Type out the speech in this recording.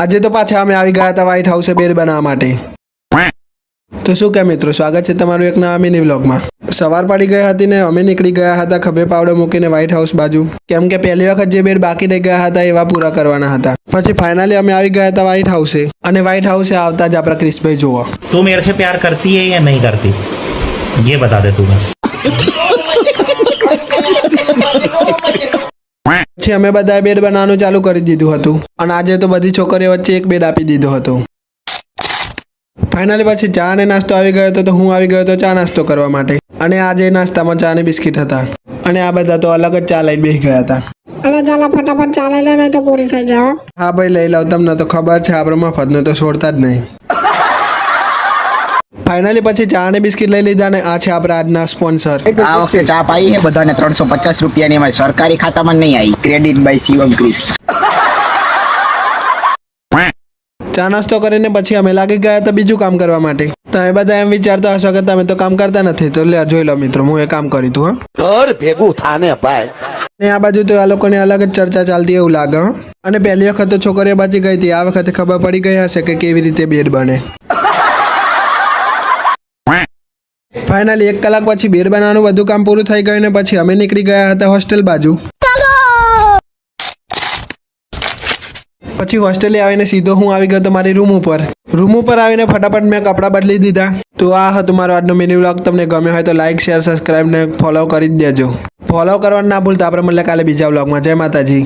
આજે તો પાછા અમે આવી ગયા હતા વ્હાઇટ હાઉસે બેડ બનાવવા માટે। તો શું કે મિત્રો, સ્વાગત છે તમારું એક નવા મિની વ્લોગમાં। સવાર પડી ગઈ હતી ને અમે નીકળી ગયા હતા ખભે પાવડો મૂકીને વ્હાઇટ હાઉસ બાજુ, કેમ કે પહેલી વખત જે બેડ બાકી રહી ગયા હતા એવા પૂરા કરવાના હતા। પછી ફાઇનલી અમે આવી ગયા હતા વ્હાઇટ હાઉસે, અને વ્હાઇટ હાઉસે આવતા જ આપણા ક્રિશભાઈ જોવો। तू मेरे से प्यार करती है या नहीं करती, ये बता दे तू बस। પછી અમે બધાએ બેડ બનાવવાનું ચાલુ કરી દીધું હતું, અને આજે તો બધી છોકરીઓ વચ્ચે એક બેડ આપી દીધો હતો। ફાઇનલી પછી ચા અને નાસ્તો આવી ગયો હતો, તો હું આવી ગયો હતો ચા નાસ્તો કરવા માટે, અને આજે નાસ્તામાં ચા અને બિસ્કિટ હતા, અને આ બધા તો અલગ જ ચા લઈને બેસી ગયા હતા। અલે ચાલો ફટાફટ ચા લઈ લે, નહીં તો પૂરી થઈ જાવ। હા ભાઈ, લઈ લઉં, તમને તો ખબર છે આપણે મફતનું તો છોડતા જ નહીં। ફાઇનલી પછી ચા અને બિસ્કિટ લઈ લીધા, ને આ છે આપણા આજના સ્પોન્સર। આ વખતે ચા પાઈ છે બધાને 350 રૂપિયાની, અમારી સરકારી ખાતામાં નહીં આવી, ક્રેડિટ બાય શિવમ ક્રિશ। ચા નાસ્તો કરીને પછી અમે લાગી ગયા હતા બીજું કામ કરવા માટે। તમે બધા એમ વિચારતા હશો કે તમે તો કામ કરતા નથી, તો લે જોઈ લો મિત્રો, હું એ કામ કર્યું હતું। ઘર ભેગું થાને ભાઈ। ને આ બાજુ તો આ લોકોને અલગ જ ચર્ચા ચાલતી એવું લાગે। અને પહેલી વખત તો છોકરીઓ બચી ગઈ હતી, આ વખતે ખબર પડી ગઈ હશે કે કેવી રીતે બેડ બને। ફાઇનલી 1 કલાક પછી બેડ બનાવવાનું બધું કામ પૂરું થઈ ગયું, ને પછી અમે નીકળી ગયા હતા હોસ્ટેલ બાજુ। પછી હોસ્ટેલે આવીને સીધો હું આવી ગયો તો મારી રૂમ ઉપર। રૂમ ઉપર આવીને ફટાફટ મેં કપડાં બદલી દીધા। તો આ હતો મારો આજનો મિની વ્લોગ। તમને ગમ્યો હોય તો લાઈક, શેર, સબસ્ક્રાઈબ ને ફોલો કરી જ દેજો। ફોલો કરવાનું ના ભૂલતા। આપણે મળીએ કાલે બીજા વ્લોગમાં। જય માતાજી।